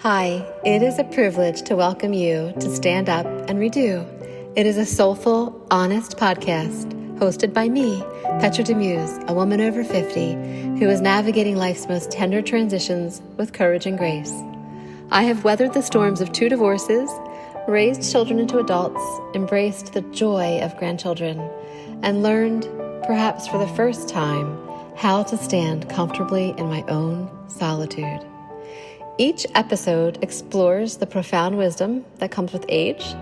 Hi, it is a privilege to welcome you to Stand Up and Redo. It is a soulful, honest podcast hosted by me, Petra Demuse, a woman over 50 who is navigating life's most tender transitions with courage and grace. I have weathered the storms of 2 divorces, raised children into adults, embraced the joy of grandchildren, and learned, perhaps for the first time, how to stand comfortably in my own solitude. Each episode explores the profound wisdom that comes with age,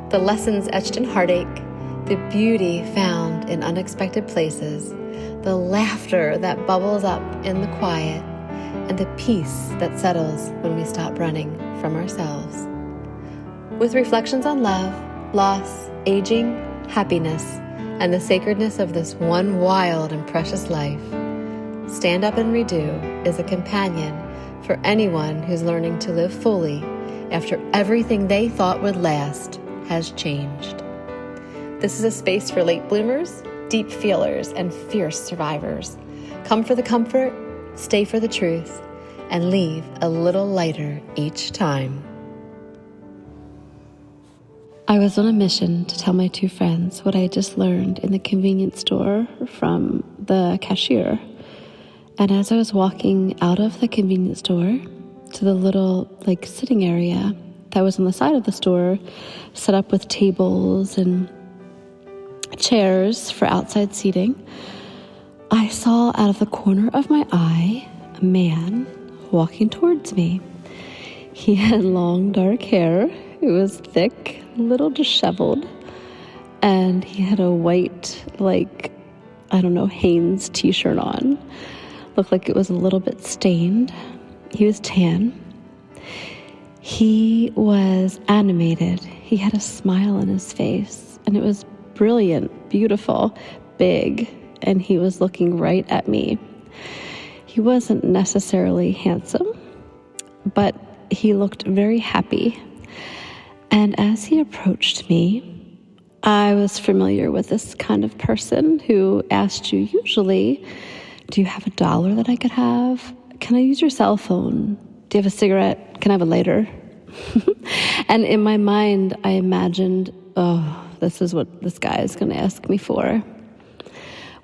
the lessons etched in heartache, the beauty found in unexpected places, the laughter that bubbles up in the quiet, and the peace that settles when we stop running from ourselves. With reflections on love, loss, aging, happiness, and the sacredness of this one wild and precious life, Stand Up and Redo is a companion for anyone who's learning to live fully after everything they thought would last has changed. This is a space for late bloomers, deep feelers, and fierce survivors. Come for the comfort, stay for the truth, and leave a little lighter each time. I was on a mission to tell my 2 friends what I had just learned in the convenience store from the cashier. And as I was walking out of the convenience store to the little sitting area that was on the side of the store, set up with tables and chairs for outside seating, I saw out of the corner of my eye a man walking towards me. He had long dark hair. It was thick, a little disheveled, and he had a white, Hanes t-shirt on. Looked like it was a little bit stained. He was tan. He was animated. He had a smile on his face, and it was brilliant, beautiful, big, and he was looking right at me. He wasn't necessarily handsome, but he looked very happy. And as he approached me, I was familiar with this kind of person who asked you usually, do you have $1 that I could have? Can I use your cell phone? Do you have a cigarette? Can I have a lighter? And in my mind, I imagined, this is what this guy is going to ask me for.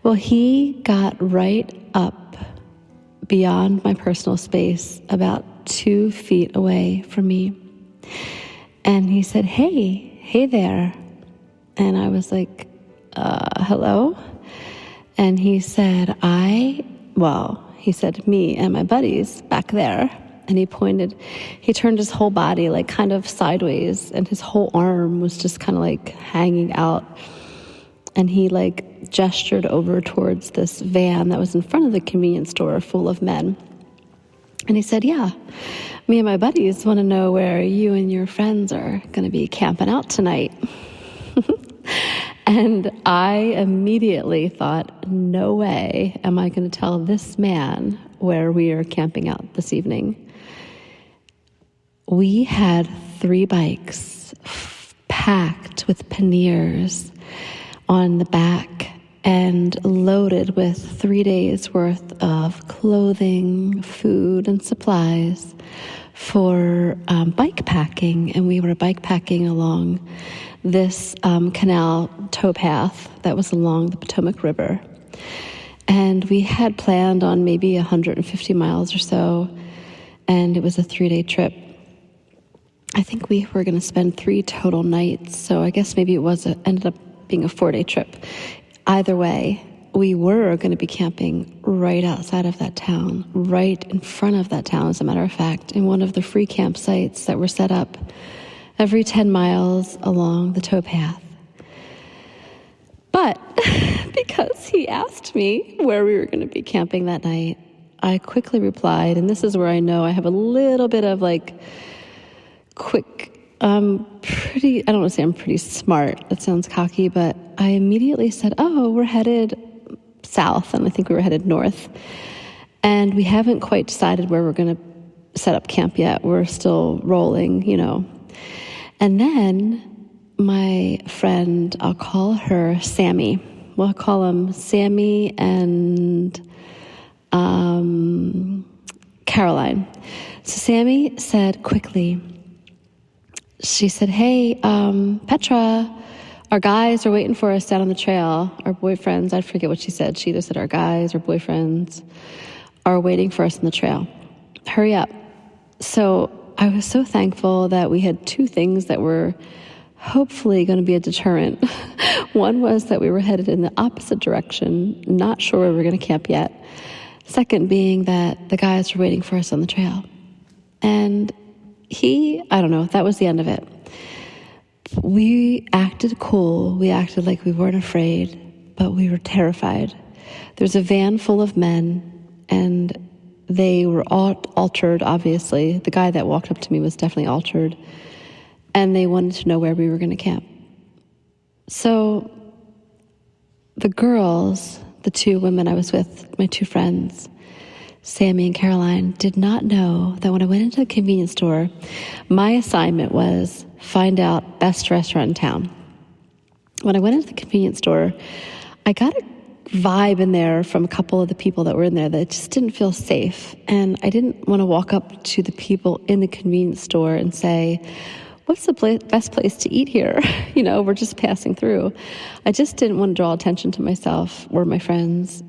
Well, he got right up beyond my personal space, about 2 feet away from me. And he said, hey there. And I was like, hello? And he said, he said, me and my buddies back there. And he turned his whole body kind of sideways, and his whole arm was just kind of hanging out. And he gestured over towards this van that was in front of the convenience store full of men. And he said, yeah, me and my buddies want to know where you and your friends are going to be camping out tonight. And I immediately thought, no way am I going to tell this man where we are camping out this evening. We had 3 bikes packed with panniers on the back and loaded with 3 days worth of clothing, food, and supplies for bike packing. And we were bike packing along this canal towpath that was along the Potomac River. And we had planned on maybe 150 miles or so, and it was a 3-day trip. I think we were going to spend 3 total nights, so I guess maybe ended up being a 4-day trip. Either way, we were going to be camping right outside of that town, right in front of that town, as a matter of fact, in one of the free campsites that were set up every 10 miles along the towpath. But because he asked me where we were going to be camping that night, I quickly replied, and this is where I know I have a little bit of I don't want to say I'm pretty smart. That sounds cocky, but I immediately said, we're headed south, and I think we were headed north. And we haven't quite decided where we're going to set up camp yet. We're still rolling, And then my friend, I'll call her Sammy. We'll call them Sammy and Caroline. So Sammy said quickly, she said, hey, Petra, our guys are waiting for us down on the trail. Our boyfriends, I forget what she said. She either said our guys or boyfriends are waiting for us on the trail. Hurry up. So I was so thankful that we had two things that were hopefully going to be a deterrent. One was that we were headed in the opposite direction, not sure where we were going to camp yet. Second being that the guys were waiting for us on the trail. And I don't know, that was the end of it. We acted cool. We acted like we weren't afraid, but we were terrified. There was a van full of men, and they were all altered, obviously. The guy that walked up to me was definitely altered. And they wanted to know where we were going to camp. So the girls, the two women I was with, my two friends, Sammy and Caroline, did not know that when I went into the convenience store, my assignment was find out best restaurant in town. When I went into the convenience store, I got a vibe in there from a couple of the people that were in there that just didn't feel safe. And I didn't want to walk up to the people in the convenience store and say, what's the best place to eat here? We're just passing through. I just didn't want to draw attention to myself or my friends.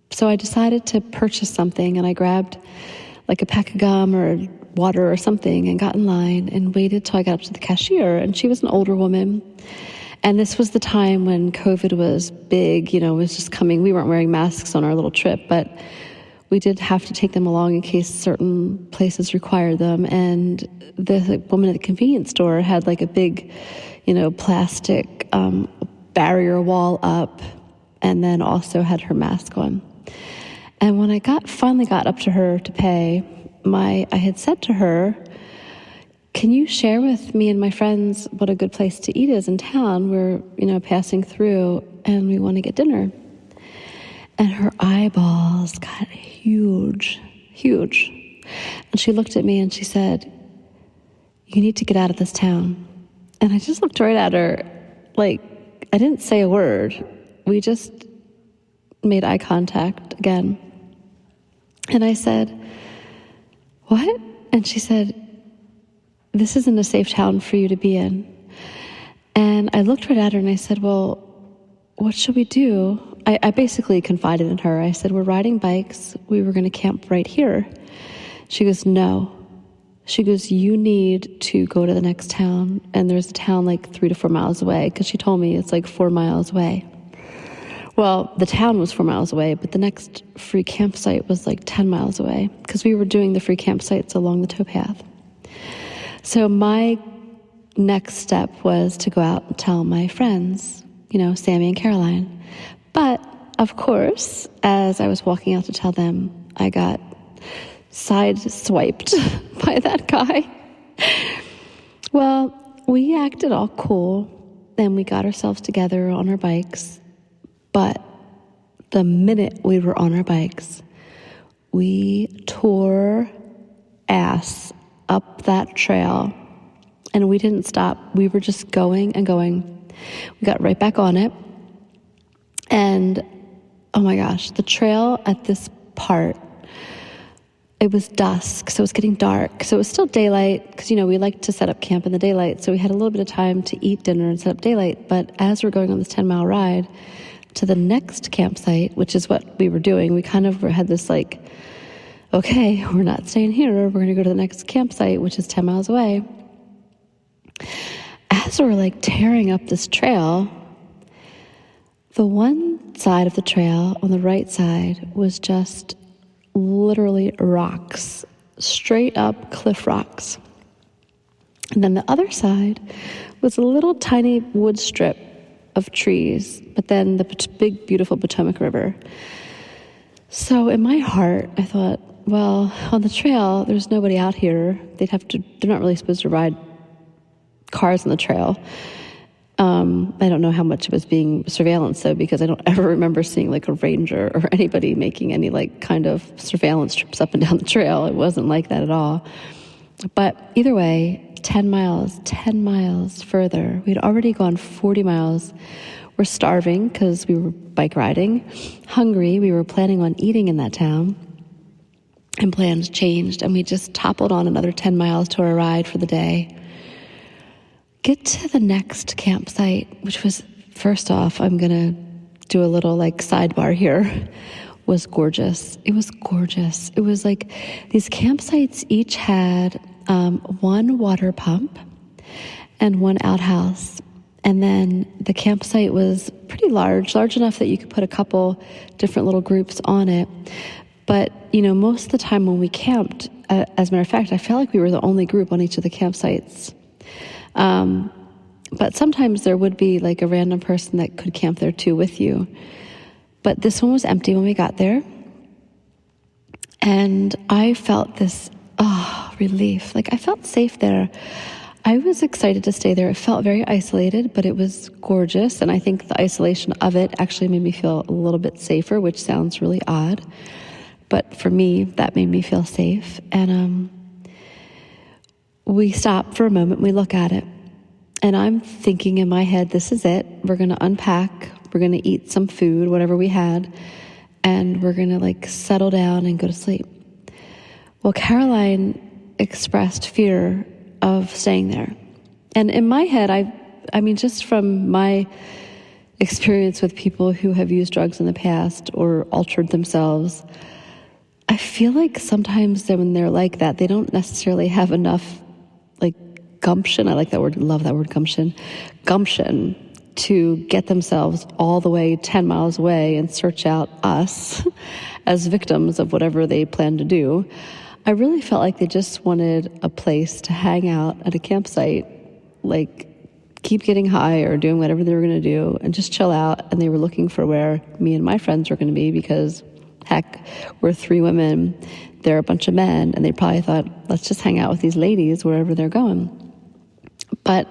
So I decided to purchase something, and I grabbed like a pack of gum or water or something and got in line and waited till I got up to the cashier. And she was an older woman. And this was the time when COVID was big, it was just coming. We weren't wearing masks on our little trip, but we did have to take them along in case certain places required them. And the woman at the convenience store had like a big, plastic barrier wall up, and then also had her mask on. And when I finally got up to her to pay, I had said to her, can you share with me and my friends what a good place to eat is in town? We're, passing through and we want to get dinner. And her eyeballs got huge, huge. And she looked at me and she said, you need to get out of this town. And I just looked right at her, like, I didn't say a word. We just made eye contact again. And I said, what? And she said, this isn't a safe town for you to be in. And I looked right at her and I said, well, what should we do? I basically confided in her. I said, we're riding bikes. We were going to camp right here. She goes, no. She goes, you need to go to the next town. And there's a town like 3 to 4 miles away, because she told me it's like 4 miles away. Well, the town was 4 miles away, but the next free campsite was like 10 miles away, because we were doing the free campsites along the towpath. So my next step was to go out and tell my friends, Sammy and Caroline. But, of course, as I was walking out to tell them, I got sideswiped by that guy. Well, we acted all cool, and we got ourselves together on our bikes. But the minute we were on our bikes, we tore ass up that trail, and we didn't stop. We were just going and going. We got right back on it. And, oh my gosh, the trail at this part, it was dusk, so it was getting dark. So it was still daylight, because, we like to set up camp in the daylight. So we had a little bit of time to eat dinner and set up daylight. But as we're going on this 10-mile ride to the next campsite, which is what we were doing, we kind of had this like, okay, we're not staying here. We're going to go to the next campsite, which is 10 miles away. As we're like tearing up this trail, the one side of the trail on the right side was just literally rocks, straight up cliff rocks. And then the other side was a little tiny wood strip of trees, but then the big, beautiful Potomac River. So in my heart, I thought, well, on the trail, there's nobody out here. They're not really supposed to ride cars on the trail. I don't know how much it was being surveillance though, because I don't ever remember seeing like a ranger or anybody making any like kind of surveillance trips up and down the trail. It wasn't like that at all. But either way, 10 miles further, we'd already gone 40 miles. We're starving because we were bike riding, hungry. We were planning on eating in that town. and plans changed, and we just toppled on another 10 miles to our ride for the day. Get to the next campsite, which was, first off, I'm going to do a little sidebar here, was gorgeous. It was gorgeous. It was like these campsites each had one water pump and one outhouse. And then the campsite was pretty large enough that you could put a couple different little groups on it. But, most of the time when we camped, as a matter of fact, I felt like we were the only group on each of the campsites. But sometimes there would be a random person that could camp there too with you. But this one was empty when we got there. And I felt this, relief. I felt safe there. I was excited to stay there. It felt very isolated, but it was gorgeous. And I think the isolation of it actually made me feel a little bit safer, which sounds really odd. But for me, that made me feel safe. And we stop for a moment, we look at it. And I'm thinking in my head, this is it. We're going to unpack. We're going to eat some food, whatever we had. And we're going to settle down and go to sleep. Well, Caroline expressed fear of staying there. And in my head, I mean, just from my experience with people who have used drugs in the past or altered themselves, I feel like sometimes when they're like that, they don't necessarily have enough gumption. I like that word, love that word, gumption to get themselves all the way 10 miles away and search out us as victims of whatever they plan to do. I really felt like they just wanted a place to hang out at a campsite, keep getting high or doing whatever they were going to do and just chill out. And they were looking for where me and my friends were going to be because, heck, we're 3 women, they're a bunch of men, and they probably thought, let's just hang out with these ladies wherever they're going. But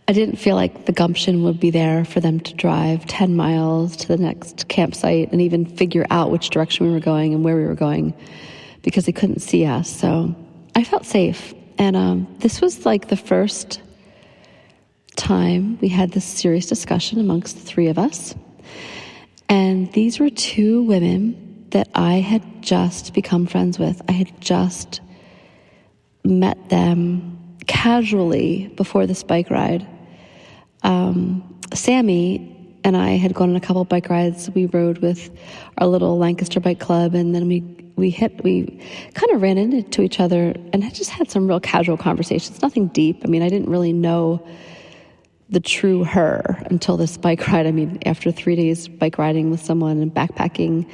I didn't feel like the gumption would be there for them to drive 10 miles to the next campsite and even figure out which direction we were going and where we were going because they couldn't see us. So I felt safe. And this was the first time we had this serious discussion amongst the 3 of us. And these were 2 women that I had just become friends with. I had just met them casually before this bike ride. Sammy and I had gone on a couple bike rides. We rode with our little Lancaster bike club, and then we kind of ran into each other and had just had some real casual conversations, nothing deep. I mean, I didn't really know the true her until this bike ride. I mean, after 3 days bike riding with someone and backpacking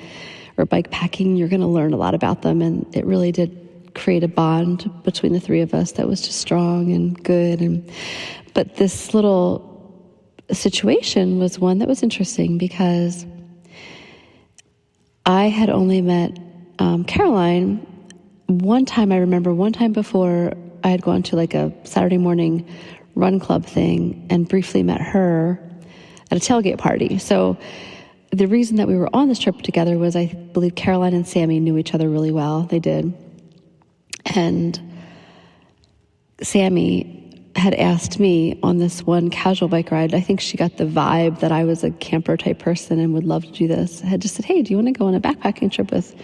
or bike packing, you're going to learn a lot about them. And it really did create a bond between the 3 of us that was just strong and good. But this little situation was one that was interesting because I had only met Caroline one time. I remember one time before I had gone to a Saturday morning run club thing and briefly met her at a tailgate party. So the reason that we were on this trip together was I believe Caroline and Sammy knew each other really well. They did. And Sammy had asked me on this one casual bike ride, I think she got the vibe that I was a camper type person and would love to do this. I had just said, hey, do you want to go on a backpacking trip with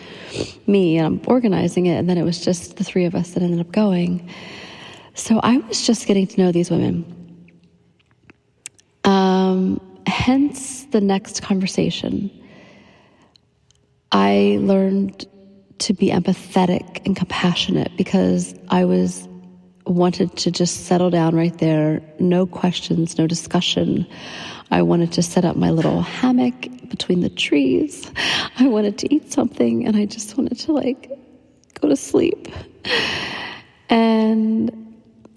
me? And I'm organizing it. And then it was just the 3 of us that ended up going. So I was just getting to know these women. Hence the next conversation. I learned to be empathetic and compassionate because I wanted to just settle down right there. No questions, no discussion. I wanted to set up my little hammock between the trees. I wanted to eat something and I just wanted to go to sleep. And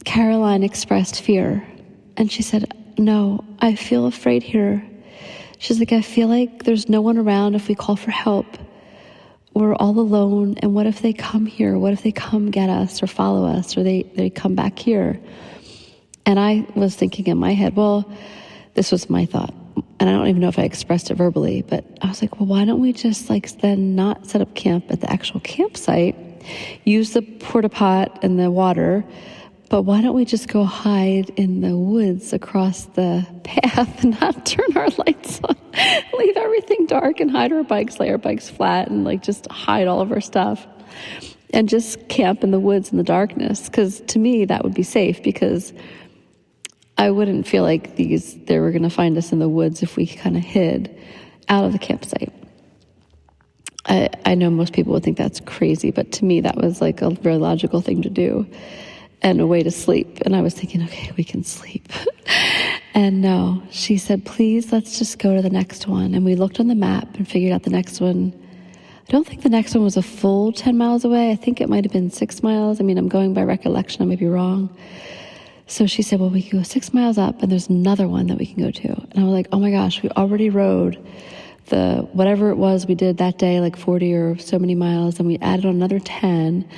Caroline expressed fear and she said, no, I feel afraid here. She's like, I feel like there's no one around if we call for help. We're all alone, and what if they come here? What if they come get us or follow us or they come back here? And I was thinking in my head, well, this was my thought, and I don't even know if I expressed it verbally, but I was like, well, why don't we just then not set up camp at the actual campsite, use the porta pot and the water, but why don't we just go hide in the woods across the path and not turn our lights on, leave everything dark and hide our bikes, lay our bikes flat and just hide all of our stuff. and just camp in the woods in the darkness. Because to me, that would be safe, because I wouldn't feel like they were going to find us in the woods if we kind of hid out of the campsite. I know most people would think that's crazy, but to me, that was like a very logical thing to do and a way to sleep. And I was thinking, okay, we can sleep. And no, she said, please, let's just go to the next one. And we looked on the map and figured out the next one. I don't think the next one was a full 10 miles away. I think it might have been 6 miles. I mean, I'm going by recollection. I may be wrong. So she said, well, we can go 6 miles up and there's another one that we can go to. And I was like, oh my gosh, we already rode the whatever it was we did that day, like 40 or so many miles, and we added on another 10.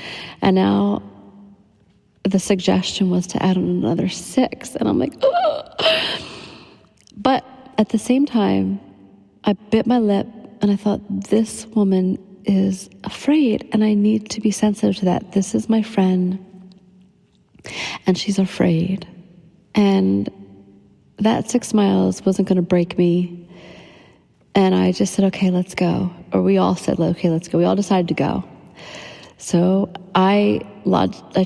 And now the suggestion was to add on another 6. And I'm like, oh. But at the same time, I bit my lip and I thought, this woman is afraid and I need to be sensitive to that. This is my friend and she's afraid. And that 6 miles wasn't going to break me. And I just said, okay, let's go. Or we all said, okay, let's go. We all decided to go. So I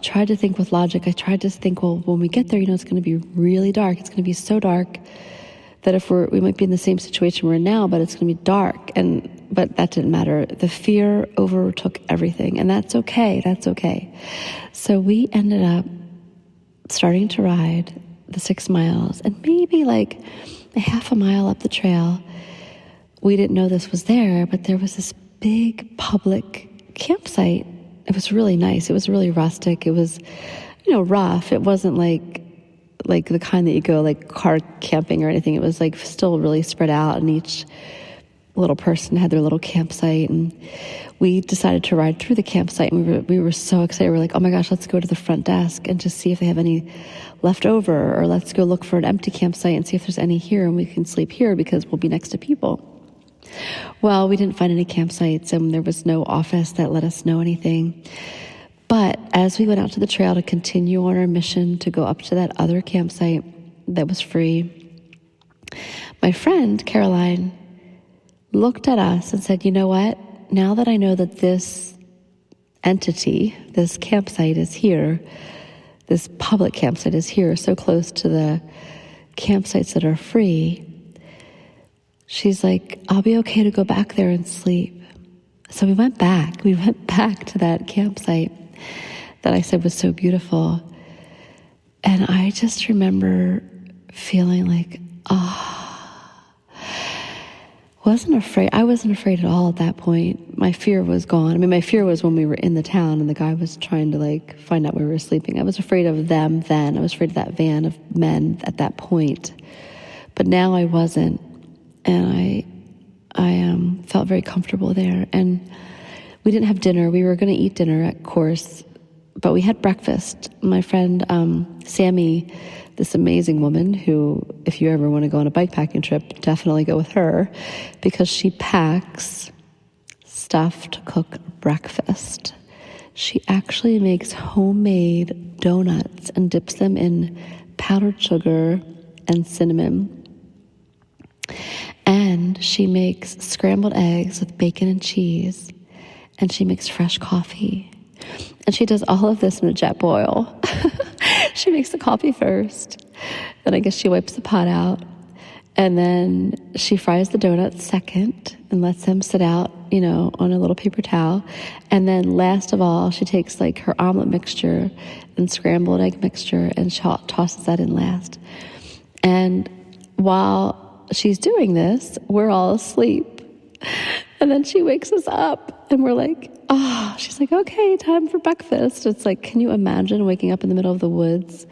tried to think with logic. I tried to think, well, when we get there, it's going to be really dark. It's going to be so dark that if we might be in the same situation we're in now, but it's going to be dark. But that didn't matter. The fear overtook everything. And that's okay. That's okay. So we ended up starting to ride the 6 miles, and maybe like a half a mile up the trail, we didn't know this was there, but there was this big public campsite. It was really nice. It was really rustic. It was, rough. It wasn't like the kind that you go like car camping or anything. It was like still really spread out, and each little person had their little campsite. And we decided to ride through the campsite, and we were so excited. We're like, oh my gosh, let's go to the front desk and just see if they have any left over, or let's go look for an empty campsite and see if there's any here and we can sleep here because we'll be next to people. Well, we didn't find any campsites, and there was no office that let us know anything. But as we went out to the trail to continue on our mission to go up to that other campsite that was free, my friend, Caroline, looked at us and said, you know what? Now that I know that this entity, this campsite is here, this public campsite is here, so close to the campsites that are free, she's like, I'll be okay to go back there and sleep. So we went back. We went back to that campsite that I said was so beautiful. And I just remember feeling like, I wasn't afraid at all at that point. My fear was gone. I mean, my fear was when we were in the town and the guy was trying to find out where we were sleeping. I was afraid of them then. I was afraid of that van of men at that point. But now I wasn't. And I felt very comfortable there. And we didn't have dinner. We were going to eat dinner, of course, but we had breakfast. My friend Sammy, this amazing woman who, if you ever want to go on a bikepacking trip, definitely go with her, because she packs stuff to cook breakfast. She actually makes homemade donuts and dips them in powdered sugar and cinnamon. And she makes scrambled eggs with bacon and cheese. And she makes fresh coffee. And she does all of this in a jet boil. She makes the coffee first. Then I guess she wipes the pot out. And then she fries the donuts second and lets them sit out, on a little paper towel. And then last of all, she takes her omelet mixture and scrambled egg mixture and tosses that in last. And while she's doing this, we're all asleep. And then she wakes us up and we're like, she's like, okay, time for breakfast. It's like, can you imagine waking up in the middle of the woods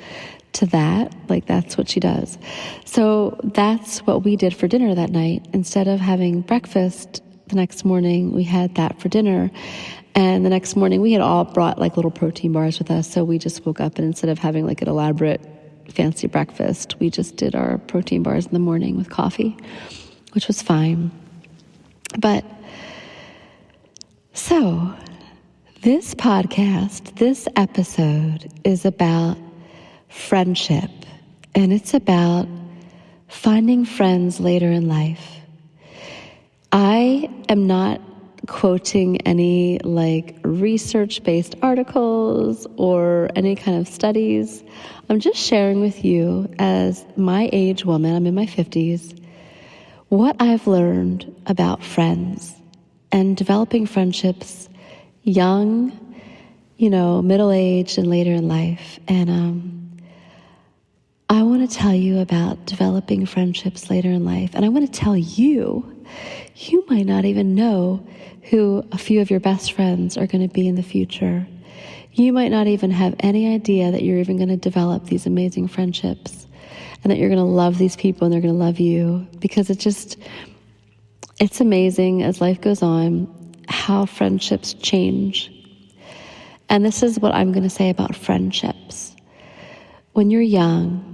to that? That's what she does. So that's what we did for dinner that night. Instead of having breakfast the next morning, we had that for dinner. And the next morning we had all brought little protein bars with us. So we just woke up and instead of having an elaborate fancy breakfast, we just did our protein bars in the morning with coffee, which was fine. But so this podcast, this episode is about friendship, and it's about finding friends later in life. I am not quoting any like research-based articles or any kind of studies. I'm just sharing with you as my age woman, I'm in my 50s, what I've learned about friends and developing friendships young, middle-aged and later in life. And I want to tell you about developing friendships later in life. And I want to tell you might not even know who a few of your best friends are going to be in the future. You might not even have any idea that you're even going to develop these amazing friendships and that you're going to love these people and they're going to love you, because it's amazing as life goes on how friendships change. And this is what I'm going to say about friendships. When you're young,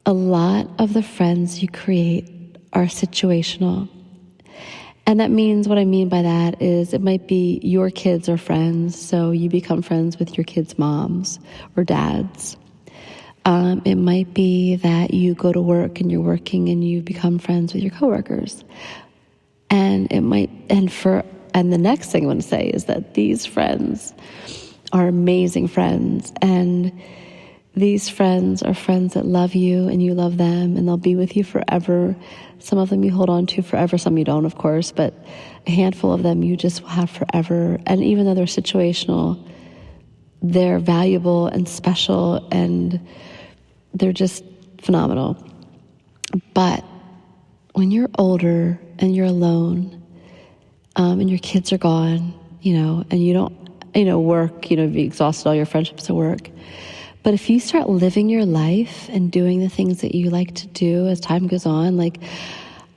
a lot of the friends you create are situational. And that means, what I mean by that is, it might be your kids are friends, so you become friends with your kids' moms or dads. It might be that you go to work and you're working and you become friends with your coworkers. And the next thing I want to say is that these friends are amazing friends, and these friends are friends that love you and you love them, and they'll be with you forever. Some of them you hold on to forever, some you don't, of course, but a handful of them you just will have forever. And even though they're situational, they're valuable and special, and they're just phenomenal. But when you're older and you're alone, and your kids are gone, and you don't, work, you've exhausted all your friendships at work. But if you start living your life and doing the things that you like to do as time goes on, like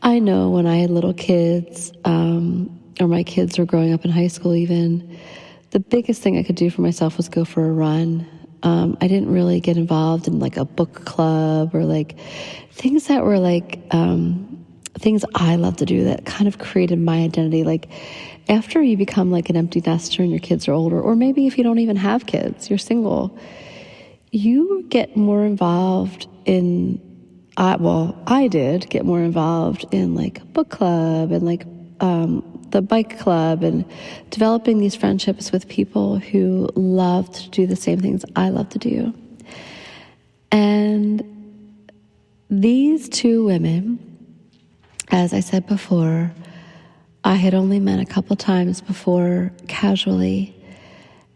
I know when I had little kids, or my kids were growing up in high school even, the biggest thing I could do for myself was go for a run. I didn't really get involved in like a book club or like things that were like things I love to do that kind of created my identity. Like after you become like an empty nester and your kids are older, or maybe if you don't even have kids, you're single, you get more involved in, I did get more involved in like a book club and like the bike club, and developing these friendships with people who love to do the same things I love to do. And these two women, as I said before, I had only met a couple times before casually.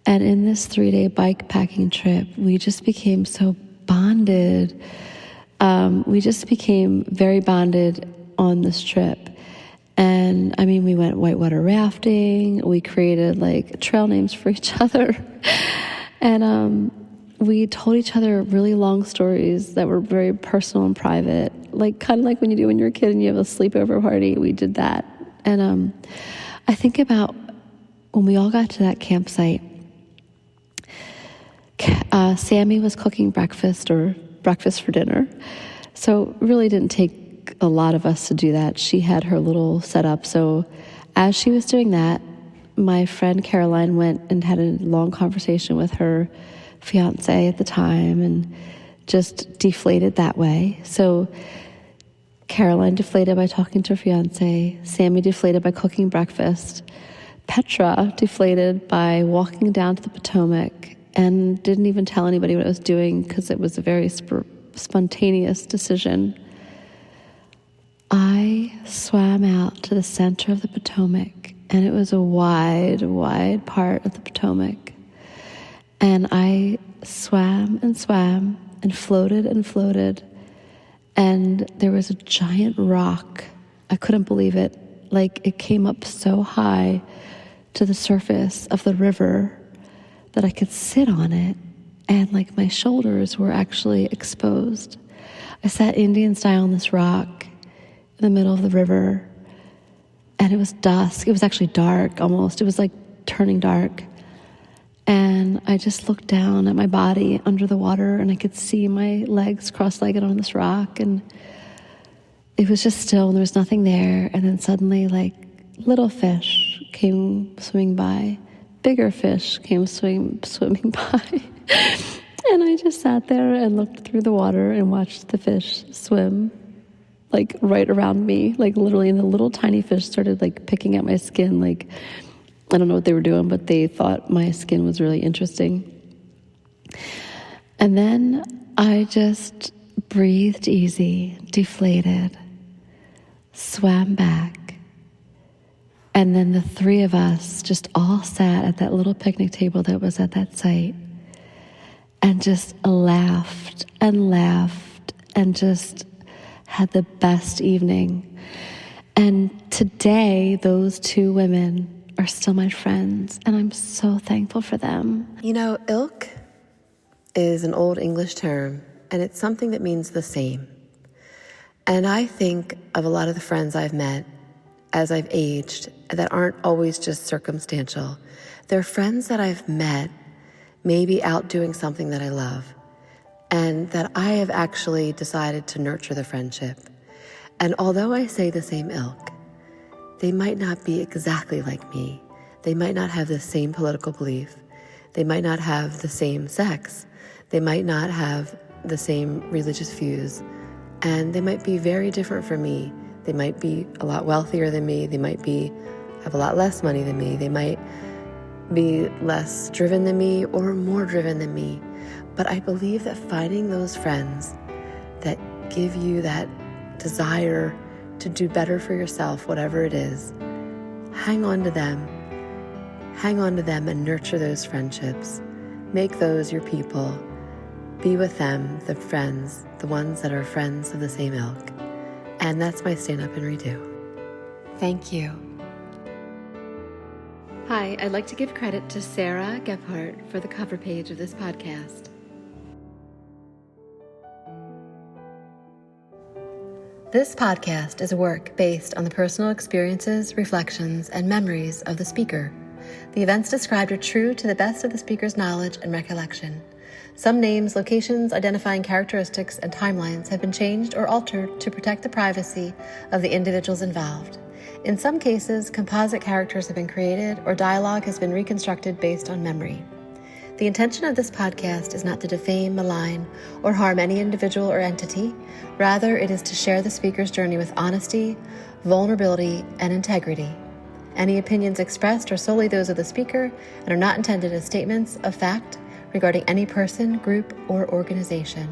And in this 3-day bike packing trip, we just became so bonded. We just became very bonded on this trip. And I mean, we went whitewater rafting. We created like trail names for each other. And we told each other really long stories that were very personal and private. Like kind of like when you do when you're a kid and you have a sleepover party, we did that. And I think about when we all got to that campsite, Sammy was cooking breakfast for dinner. So it really didn't take a lot of us to do that. She had her little setup. So as she was doing that, my friend Caroline went and had a long conversation with her fiance at the time and just deflated that way. So Caroline deflated by talking to her fiance, Sammy deflated by cooking breakfast, Petra deflated by walking down to the Potomac and didn't even tell anybody what I was doing because it was a very spontaneous decision. I swam out to the center of the Potomac, and it was a wide, wide part of the Potomac. And I swam and swam and floated, and there was a giant rock. I couldn't believe it. Like, it came up so high to the surface of the river that I could sit on it, and like my shoulders were actually exposed. I sat Indian style on this rock in the middle of the river, and it was dusk. It was actually dark almost. It was like turning dark. And I just looked down at my body under the water, and I could see my legs cross-legged on this rock, and it was just still, and there was nothing there. And then suddenly, like, little fish came swimming by. Bigger fish came swimming by. And I just sat there and looked through the water and watched the fish swim like right around me, like literally, and the little tiny fish started like picking at my skin. Like, I don't know what they were doing, but they thought my skin was really interesting. And then I just breathed easy, deflated, swam back. And then the three of us just all sat at that little picnic table that was at that site and just laughed and just had the best evening. And today, those two women are still my friends, and I'm so thankful for them. You know, ilk is an old English term, and it's something that means the same. And I think of a lot of the friends I've met as I've aged that aren't always just circumstantial. They're friends that I've met maybe out doing something that I love, and that I have actually decided to nurture the friendship. And although I say the same ilk, they might not be exactly like me. They might not have the same political belief. They might not have the same sex. They might not have the same religious views. And they might be very different from me. They might be a lot wealthier than me. They might have a lot less money than me. They might be less driven than me or more driven than me. But I believe that finding those friends that give you that desire to do better for yourself, whatever it is, hang on to them and nurture those friendships. Make those your people. Be with them, the friends, the ones that are friends of the same ilk. And that's my stand up and redo. Thank you. Hi, I'd like to give credit to Sarah Gephardt for the cover page of this podcast. This podcast is a work based on the personal experiences, reflections, and memories of the speaker. The events described are true to the best of the speaker's knowledge and recollection. Some names, locations, identifying characteristics, and timelines have been changed or altered to protect the privacy of the individuals involved. In some cases, composite characters have been created or dialogue has been reconstructed based on memory. The intention of this podcast is not to defame, malign, or harm any individual or entity. Rather, it is to share the speaker's journey with honesty, vulnerability, and integrity. Any opinions expressed are solely those of the speaker and are not intended as statements of fact regarding any person, group, or organization.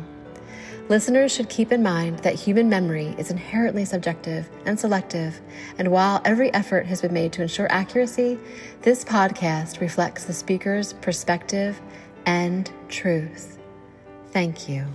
Listeners should keep in mind that human memory is inherently subjective and selective, and while every effort has been made to ensure accuracy, this podcast reflects the speaker's perspective and truth. Thank you.